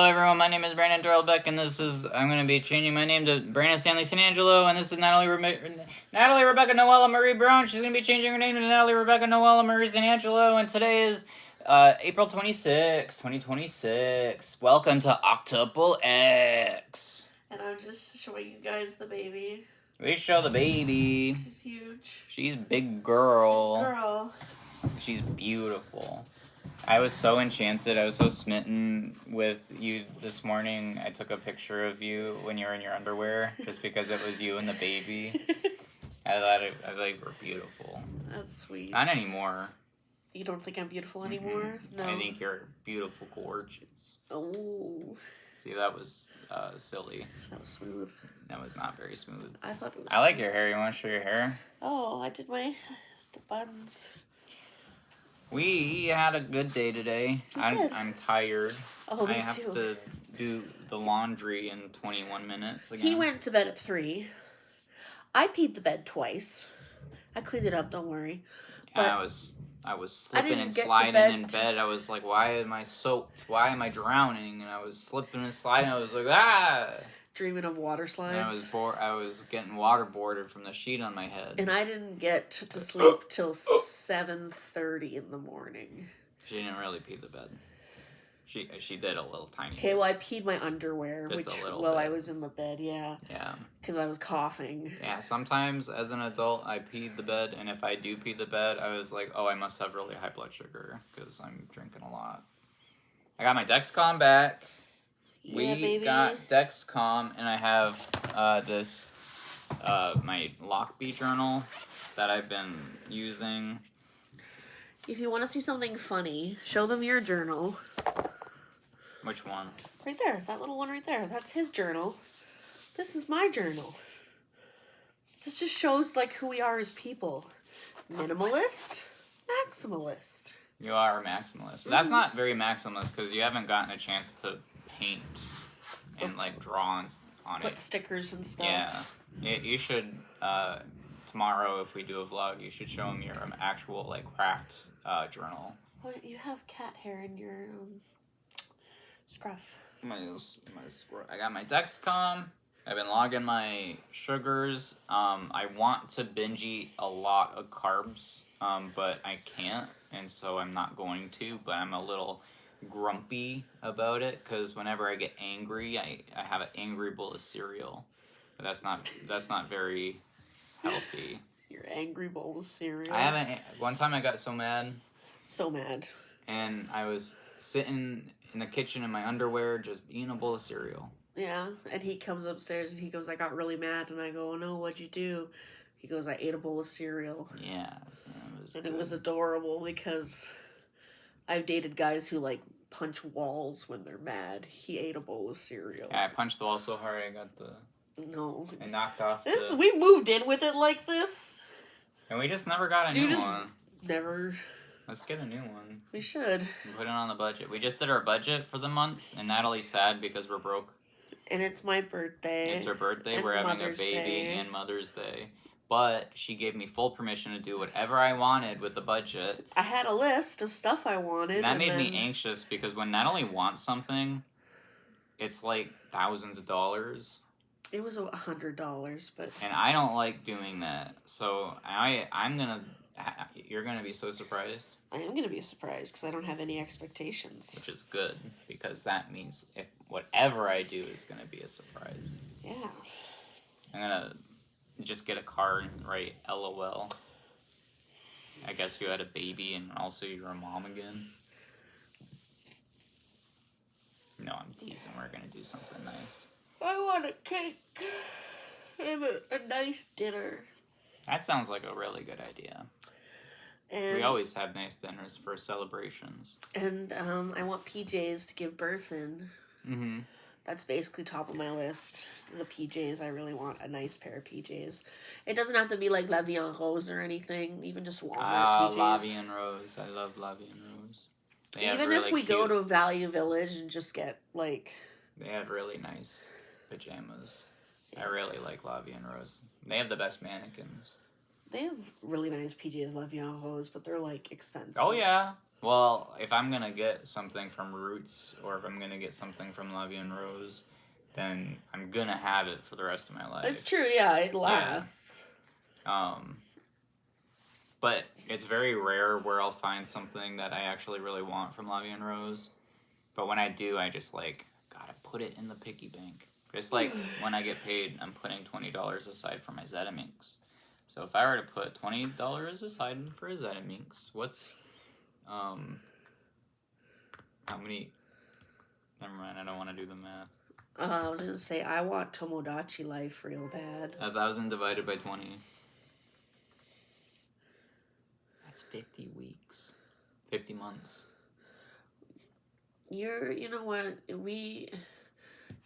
Hello everyone, my name is Brandon Dorlbeck, and I'm going to be changing my name to Brandon Stanley San Angelo, and this is Natalie Rebecca Noella Marie Brown. She's going to be changing her name to Natalie Rebecca Noella Marie San Angelo, and today is April 26, 2026. Welcome to Octuple X. And I'm just showing you guys the baby. We show the baby. She's huge. She's big girl. Girl. She's beautiful. I was so enchanted. I was so smitten with you this morning. I took a picture of you when you were in your underwear just because it was you and the baby. I thought you were beautiful. That's sweet. Not anymore. You don't think I'm beautiful anymore? Mm-hmm. No. I think you're beautiful, gorgeous. Oh. See, that was silly. That was smooth. That was not very smooth. I thought it was I like your hair. You want to show your hair? Oh, I did the buns. We had a good day today. I'm tired. Oh, me I have too. to do the laundry in 21 minutes again. He went to bed at 3. I peed the bed twice. I cleaned it up, don't worry. But But I was slipping didn't and get to sliding bed in bed. I was like, why am I soaked? Why am I drowning? And I was slipping and sliding. I was like, ah! dreaming of water slides. And I was getting waterboarded from the sheet on my head. And I didn't get to sleep till 7:30 in the morning. She didn't really pee the bed. She did a little tiny Okay, bit. well, I peed my underwear Just a little while bit. I was in the bed, yeah. Yeah. Because I was coughing. Yeah, sometimes as an adult, I peed the bed, and if I do pee the bed, I was like, oh, I must have really high blood sugar, because I'm drinking a lot. I got my Dexcom back. Yeah, We baby. got Dexcom, and I have my Lockbee journal that I've been using. If you want to see something funny, show them your journal. Which one? Right there, that little one right there. That's his journal. This is my journal. This just shows like who we are as people. Minimalist, maximalist. You are a maximalist. But that's not very maximalist, because you haven't gotten a chance to paint and like draw on Put it. stickers and stuff. Yeah. You should, tomorrow if we do a vlog, you should show them your actual like craft journal. Well, you have cat hair in your scruff. I got my Dexcom. I've been logging my sugars. I want to binge eat a lot of carbs, but I can't, and so I'm not going to, but I'm a little grumpy about it, because whenever I get angry, I have an angry bowl of cereal. But that's not very healthy. Your angry bowl of cereal. One time I got so mad, So mad. and I was sitting in the kitchen in my underwear just eating a bowl of cereal. Yeah, and he comes upstairs and he goes, I got really mad, and I go, oh no, what'd you do? He goes, I ate a bowl of cereal. Yeah. It was adorable because I've dated guys who like punch walls when they're mad. He ate a bowl of cereal. Yeah, I punched the wall so hard I got No. I knocked off We moved in with it like this. And we just never got a new just one. Never. Let's get a new one. We should. And put it on the budget. We just did our budget for the month, and Natalie's sad because we're broke. And it's my birthday. It's her birthday. And We're having Mother's a baby Day. and Mother's Day. But she gave me full permission to do whatever I wanted with the budget. I had a list of stuff I wanted. And that made me anxious, because when Natalie wants something, it's like thousands of dollars. It was $100, but... And I don't like doing that. So you're gonna be so surprised. I am going to be surprised because I don't have any expectations. Which is good, because that means if whatever I do is gonna be a surprise. Yeah. I'm gonna just get a card and write LOL. I guess you had a baby and also you're a mom again. No, I'm teasing. We're gonna do something nice. I want a cake and a nice dinner. That sounds like a really good idea. And, We always have nice dinners for celebrations. And I want PJs to give birth in. Mm-hmm. That's basically top of my list. The PJs, I really want a nice pair of PJs. It doesn't have to be like La Vie en Rose or anything. Even just Walmart PJs. La Vie en Rose. I love La Vie en Rose. Even if we go to Value Village and just get like... They have really nice pajamas. I really like La Vie en Rose. They have the best mannequins. They have really nice PJs, La Vie en Rose, but they're like expensive. Oh yeah. Well, if I'm gonna get something from Roots or if I'm gonna get something from La Vie en Rose, then I'm gonna have it for the rest of my life. It's true, yeah, it lasts. But it's very rare where I'll find something that I actually really want from La Vie en Rose. But when I do, I just like gotta put it in the piggy bank. Just like when I get paid, I'm putting $20 aside for my Zetaminx. So if I were to put $20 aside for a Zetaminx, what's how many? Never mind, I don't want to do the math. I was gonna say I want Tomodachi Life real bad. 1,000 divided by 20. That's 50 weeks. 50 months. You know what?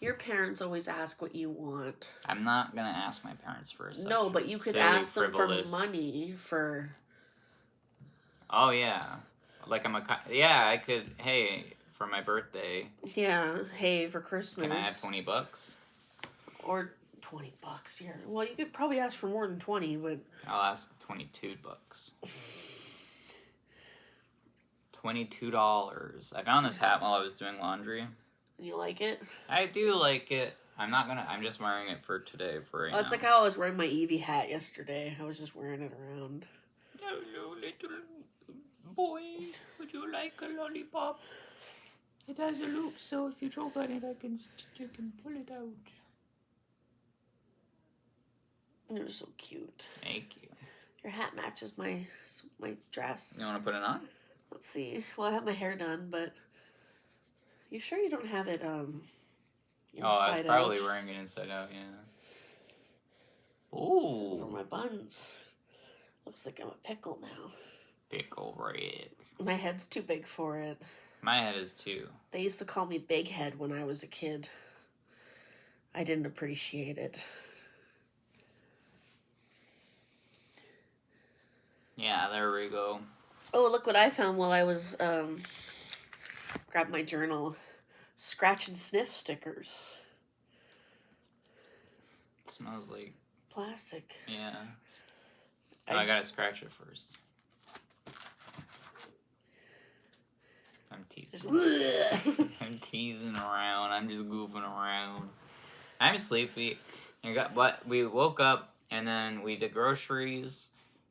Your parents always ask what you want. I'm not gonna ask my parents for a No, but you could ask them for money for. Oh yeah, like I could. Hey, for my birthday. Yeah. Hey, for Christmas. Can I have $20? Or $20 here. Well, you could probably ask for more than 20, but I'll ask $22. $22. I found this hat while I was doing laundry. You like it? I do like it. I'm just wearing it for today, for right now. It's like how I was wearing my Eevee hat yesterday. I was just wearing it around. Hello, little boy. Would you like a lollipop? It has a loop, so if you choke on it, you can pull it out. It was so cute. Thank you. Your hat matches my dress. You want to put it on? Let's see. Well, I have my hair done, but you sure you don't have it inside I was probably out? wearing it inside out, yeah. Ooh. Over my buns. Looks like I'm a pickle now. Pickle red. My head's too big for it. My head is too. They used to call me Big Head when I was a kid. I didn't appreciate it. Yeah, there we go. Oh, look what I found while I was grab my journal. Scratch and sniff stickers. It smells like plastic. Yeah. Oh, I gotta scratch it first. I'm teasing. I'm teasing around. I'm just goofing around. I'm sleepy. But we woke up and then we did groceries.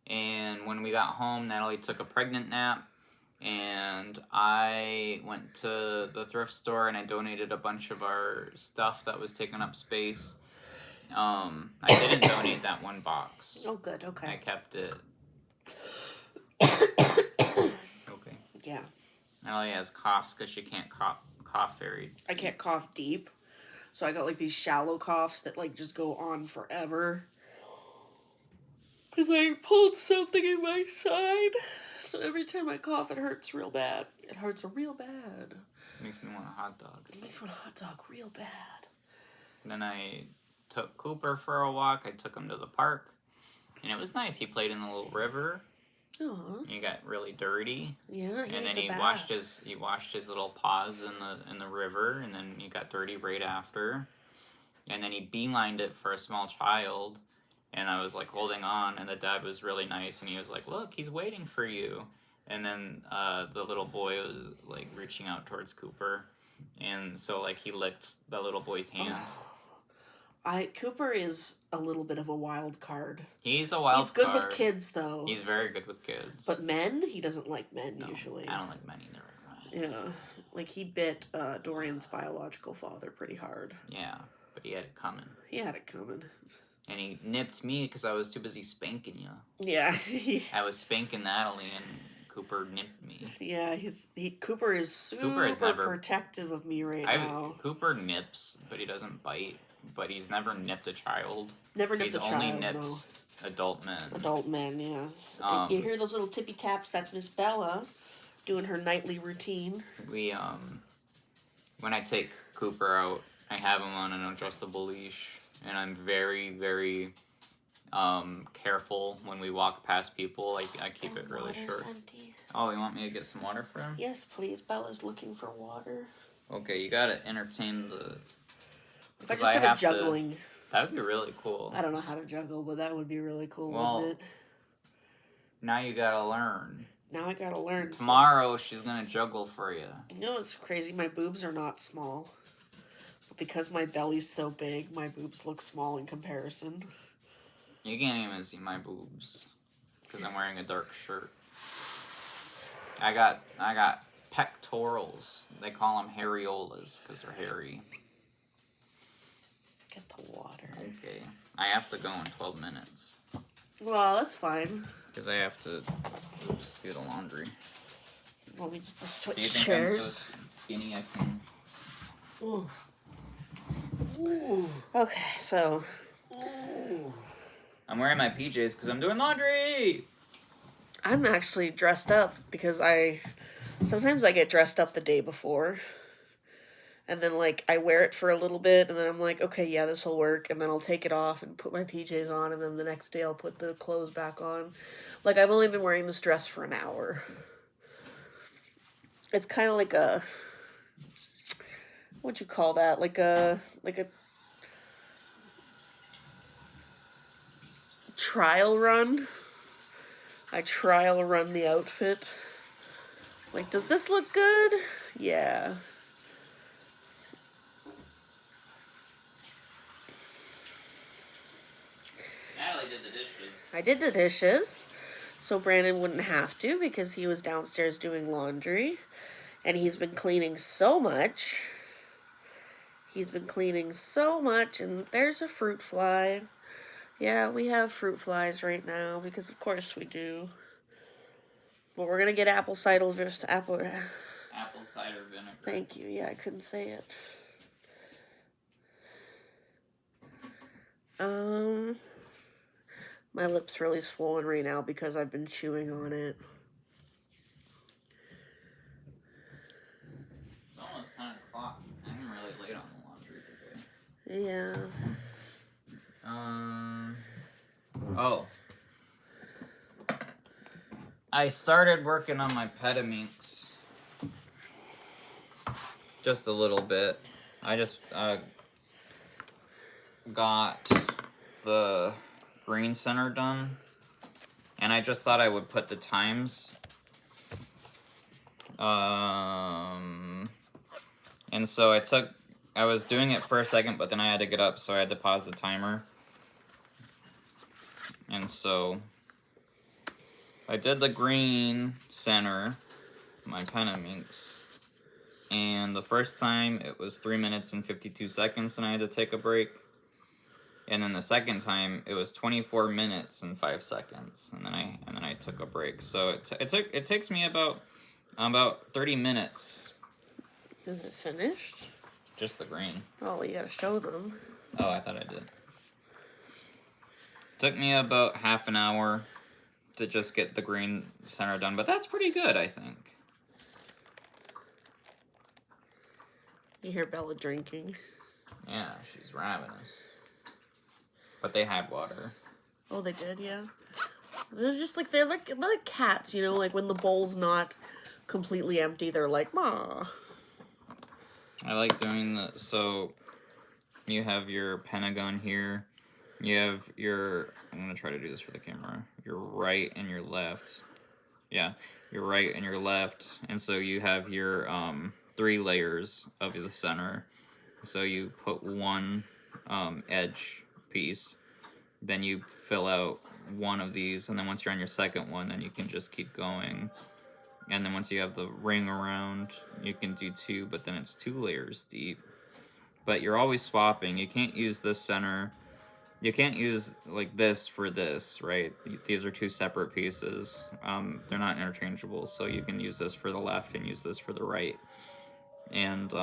And when we got home, Natalie took a pregnant nap. And I went to the thrift store and I donated a bunch of our stuff that was taking up space. I didn't donate that one box. Oh, good. Okay. I kept it. Okay. Yeah. Natalie has coughs because she can't cough very. I can't cough deep. So I got like these shallow coughs that like just go on forever. Because I pulled something in my side. So every time I cough, it hurts real bad. It hurts real bad. Makes me want a hot dog. It makes me want a hot dog real bad. Then I took Cooper for a walk. I took him to the park. And it was nice. He played in the little river. Aww. He got really dirty. Yeah, and then he washed his little paws in the river, and then he got dirty right after. And then he beelined it for a small child, and I was like holding on, and the dad was really nice, and he was like, "Look, he's waiting for you." And then the little boy was like reaching out towards Cooper, and so like he licked the little boy's hand. Cooper is a little bit of a wild card. He's a wild card. He's good with kids, though. He's very good with kids. But men? He doesn't like men, usually. I don't like men either. Yeah. Like, he bit Dorian's biological father pretty hard. Yeah, but he had it coming. He had it coming. And he nipped me because I was too busy spanking you. Yeah. I was spanking Natalie, and Cooper nipped me. Yeah, Cooper is super protective of me now. Cooper nips, but he doesn't bite. But he's never nipped a child. Never nipped a child, He's only nips adult men. Adult men, yeah. You hear those little tippy taps? That's Miss Bella doing her nightly routine. We, when I take Cooper out, I have him on an adjustable leash. And I'm very, very careful when we walk past people. I keep it really short. Empty. Oh, you want me to get some water for him? Yes, please. Bella's looking for water. Okay, you gotta entertain the... If I just started juggling... That would be really cool. I don't know how to juggle, but that would be really cool, well, wouldn't it? Now you gotta learn. now I gotta learn. Tomorrow, she's gonna juggle for you. You know what's crazy? My boobs are not small. But because my belly's so big, my boobs look small in comparison. You can't even see my boobs. Because I'm wearing a dark shirt. I got pectorals. They call them areolas because they're hairy. Get the water. Okay. I have to go in 12 minutes. Well, that's fine. Because I have to do the laundry. Want me just to switch Do you think chairs? I'm so skinny I can... Ooh. Ooh. Okay, so... Ooh. I'm wearing my PJs because I'm doing laundry! I'm actually dressed up because sometimes I get dressed up the day before. And then, like, I wear it for a little bit, and then I'm like, okay, yeah, this will work. And then I'll take it off and put my PJs on, and then the next day I'll put the clothes back on. Like, I've only been wearing this dress for an hour. It's kind of like a... What'd you call that? Like a trial run. I trial run the outfit. Like, does this look good? Yeah. Natalie did the dishes. I did the dishes, so Brandon wouldn't have to because he was downstairs doing laundry. And he's been cleaning so much. He's been cleaning so much, and there's a fruit fly. Yeah, we have fruit flies right now because of course we do. But we're gonna get apple cider Apple cider vinegar. Thank you. Yeah, I couldn't say it. My lip's really swollen right now because I've been chewing on it. It's almost 10 o'clock. I'm really late on the laundry today. Yeah. Oh. I started working on my Petaminx. Just a little bit. I just got the green center done. And I just thought I would put the times. And so I was doing it for a second, but then I had to get up, so I had to pause the timer. And so I did the green center, my Petaminx, and the first time it was 3 minutes and 52 seconds and I had to take a break. And then the second time it was 24 minutes and 5 seconds and then I took a break. So it takes me about 30 minutes. Is it finished? Just the green. Oh, you gotta show them. Oh, I thought I did. Took me about half an hour to just get the green center done, but that's pretty good, I think. You hear Bella drinking. Yeah, she's ravenous. But they had water. Oh, they did, yeah. They're like cats, you know, like when the bowl's not completely empty, they're like, "Ma." I like doing so you have your pentagon here. You have I'm going to try to do this for the camera. Your right and your left. Yeah, your right and your left. And so you have your 3 layers of the center. So you put one edge piece. Then you fill out one of these. And then once you're on your second one, then you can just keep going. And then once you have the ring around, you can do 2, but then it's 2 layers deep. But you're always swapping. You can't use this center. You can't use like this for this, right? These are 2 separate pieces. They're not interchangeable, so you can use this for the left and use this for the right. And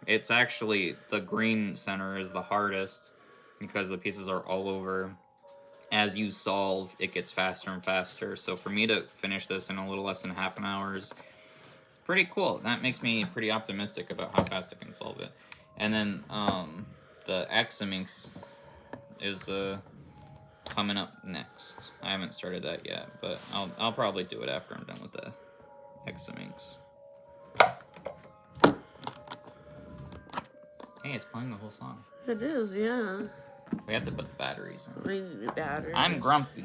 it's actually, the green center is the hardest because the pieces are all over. As you solve, it gets faster and faster. So for me to finish this in a little less than half an hour is pretty cool. That makes me pretty optimistic about how fast I can solve it. And then the Eximinx is coming up next. I haven't started that yet, but I'll probably do it after I'm done with the Eximinx. Hey, it's playing the whole song. It is, yeah. We have to put the batteries in. We need batteries. I'm grumpy.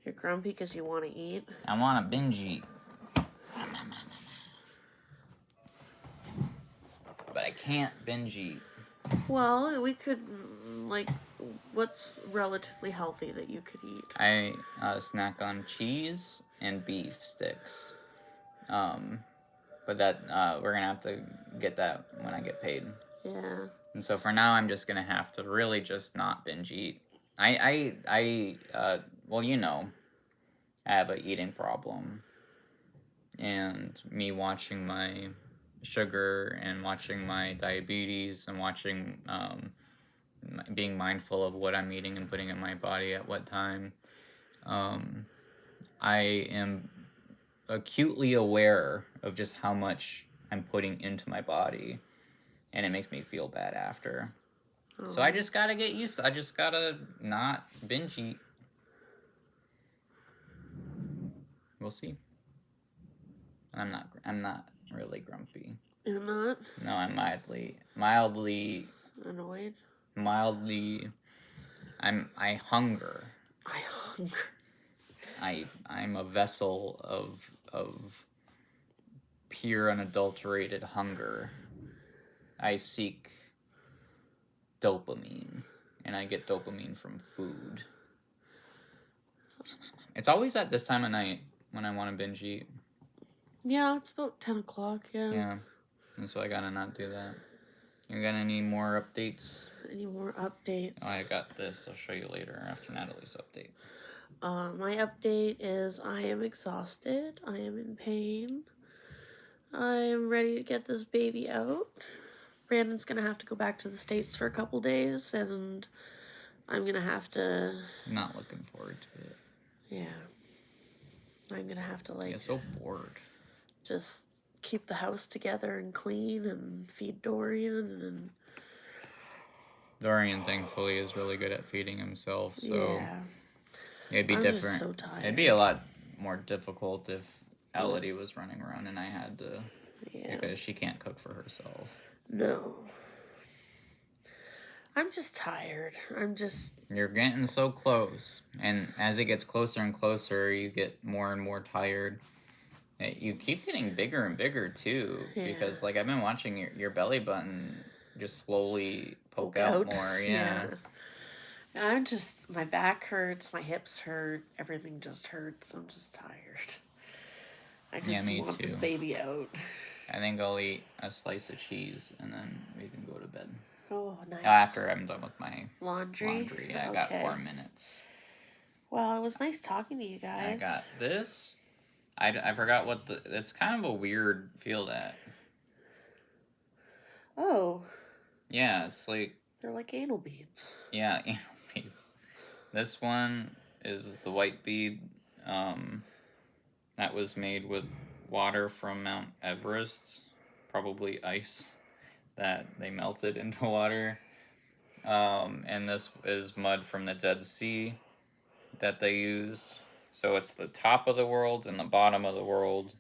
You're grumpy because you want to eat? I want to binge eat. But I can't binge eat. Well, we could, like, what's relatively healthy that you could eat? I snack on cheese and beef sticks. But that we're gonna have to get that when I get paid. Yeah. And so for now, I'm just gonna have to really just not binge eat. Well, you know, I have an eating problem, and me watching my sugar and watching my diabetes and watching being mindful of what I'm eating and putting in my body at what time. I am acutely aware of just how much I'm putting into my body, and it makes me feel bad after. Oh. So I just gotta get used to. I just gotta not binge eat. We'll see. I'm not really grumpy. You're not? No, I'm mildly Annoyed? I hunger. I hunger. I'm a vessel of pure unadulterated hunger. I seek dopamine, and I get dopamine from food. It's always at this time of night when I want to binge eat. Yeah, it's about 10 o'clock, yeah. Yeah, and so I gotta not do that. You got any more updates? Any more updates? Oh, I got this. I'll show you later after Natalie's update. My update is I am exhausted. I am in pain. I am ready to get this baby out. Brandon's going to have to go back to the States for a couple days, and I'm going to have to... Not looking forward to it. Yeah. I'm going to have to, like... I'm so bored. Just keep the house together and clean and feed Dorian and... Dorian, thankfully, is really good at feeding himself, so... Yeah. It'd be I'm different. just so tired. It'd be a lot more difficult if Elodie was running around and I had to... Yeah. Because she can't cook for herself. No. I'm just tired. You're getting so close. And as it gets closer and closer, you get more and more tired. You keep getting bigger and bigger, too. Yeah. Because, like, I've been watching your belly button just slowly poke out more. Yeah. My back hurts, my hips hurt, everything just hurts. I'm just tired. I just want this baby out. I think I'll eat a slice of cheese and then we can go to bed. Oh, nice. After I'm done with my laundry. Yeah, I got 4 minutes. Well, it was nice talking to you guys. I got this. I forgot what it's kind of a weird feel that. Oh. Yeah, it's like... They're like anal beads. Yeah, anal beads. This one is the white bead. That was made with water from Mount Everest. Probably ice that they melted into water. And this is mud from the Dead Sea that they used. So it's the top of the world and the bottom of the world.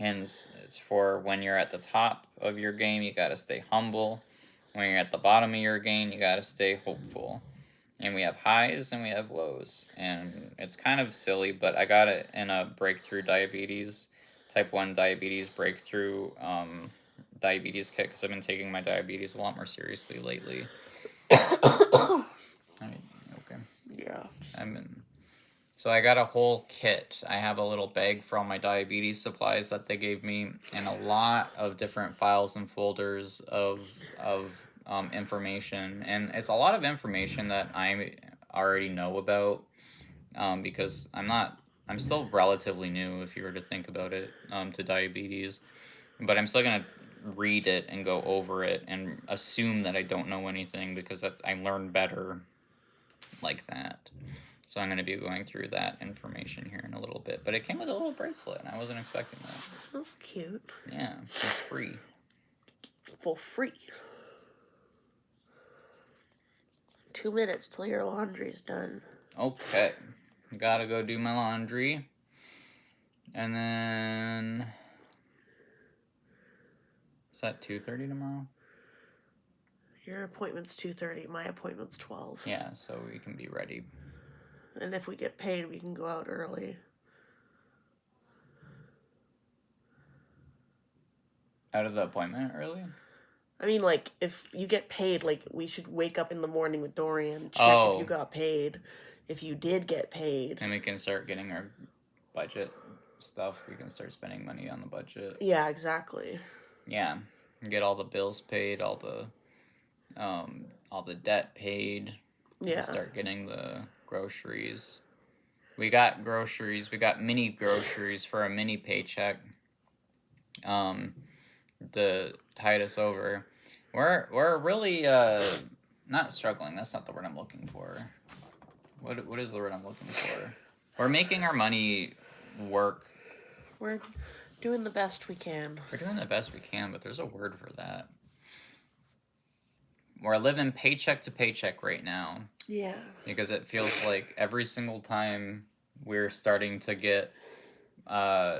And it's for when you're at the top of your game, you gotta stay humble. When you're at the bottom of your game, you gotta stay hopeful. And we have highs and we have lows. And it's kind of silly, but I got it in a breakthrough diabetes, type 1 diabetes breakthrough diabetes kit, because I've been taking my diabetes a lot more seriously lately. Okay. Yeah. So I got a whole kit. I have a little bag for all my diabetes supplies that they gave me, and a lot of different files and folders of information. And it's a lot of information that I already know about, because I'm still relatively new, if you were to think about it, to diabetes. But I'm still going to read it and go over it and assume that I don't know anything, because I learn better like that. So I'm going to be going through that information here in a little bit. But it came with a little bracelet, and I wasn't expecting that. That's cute. Yeah, it's free. For free. 2 minutes till your laundry's done. Okay. Gotta go do my laundry. And then... Is that 2:30 tomorrow? Your appointment's 2:30. My appointment's 12. Yeah, so we can be ready. And if we get paid, we can go out early. Out of the appointment early? I mean, like, if you get paid, like, we should wake up in the morning with Dorian, check if you got paid. If you did get paid. And we can start getting our budget stuff. We can start spending money on the budget. Yeah, exactly. Yeah. Get all the bills paid, all the debt paid. Yeah. And start getting the groceries. We got groceries. We got mini groceries for a mini paycheck. To tide us over. We're really not struggling. That's not the word I'm looking for. What is the word I'm looking for? We're making our money work. We're doing the best we can. We're doing the best we can, but there's a word for that. We're living paycheck to paycheck right now. Yeah. Because it feels like every single time we're starting to get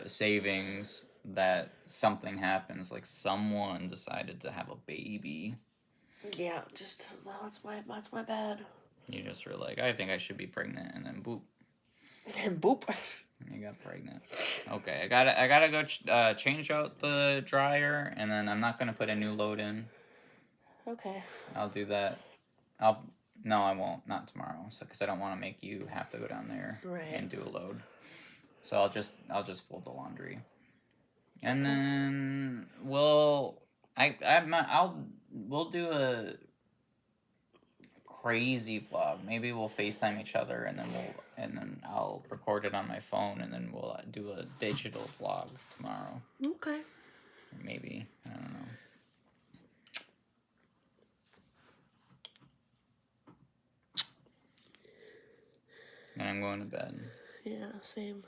savings, that something happens, like someone decided to have a baby. Yeah, that's my bad. You just were like, I think I should be pregnant, and then boop. And boop. You got pregnant. Okay, I gotta go change out the dryer, and then I'm not gonna put a new load in. Okay. I'll do that. No, I won't. Not tomorrow, because I don't want to make you have to go down there and do a load. So I'll just fold the laundry. And then we'll do a crazy vlog. Maybe we'll FaceTime each other, and then I'll record it on my phone, and then we'll do a digital vlog tomorrow. Okay. Maybe, I don't know. And I'm going to bed. Yeah, same.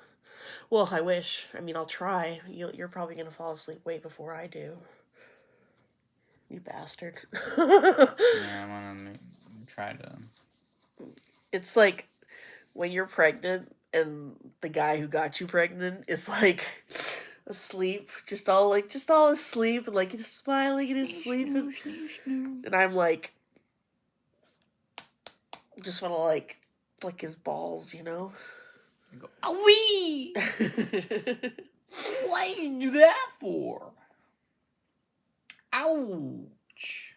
Well, I wish. I mean, I'll try. You're probably going to fall asleep way before I do. You bastard. Yeah, I want to try to... It's like when you're pregnant and the guy who got you pregnant is like asleep, just all asleep and like just smiling in his sleep. And I'm like, just want to like flick his balls, you know? Go, "Awee!" Why did you do that for? Ouch.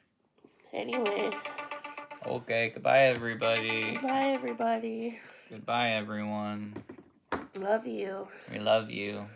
Anyway. Okay, goodbye, everybody. Bye, everybody. Goodbye, everyone. Love you. We love you.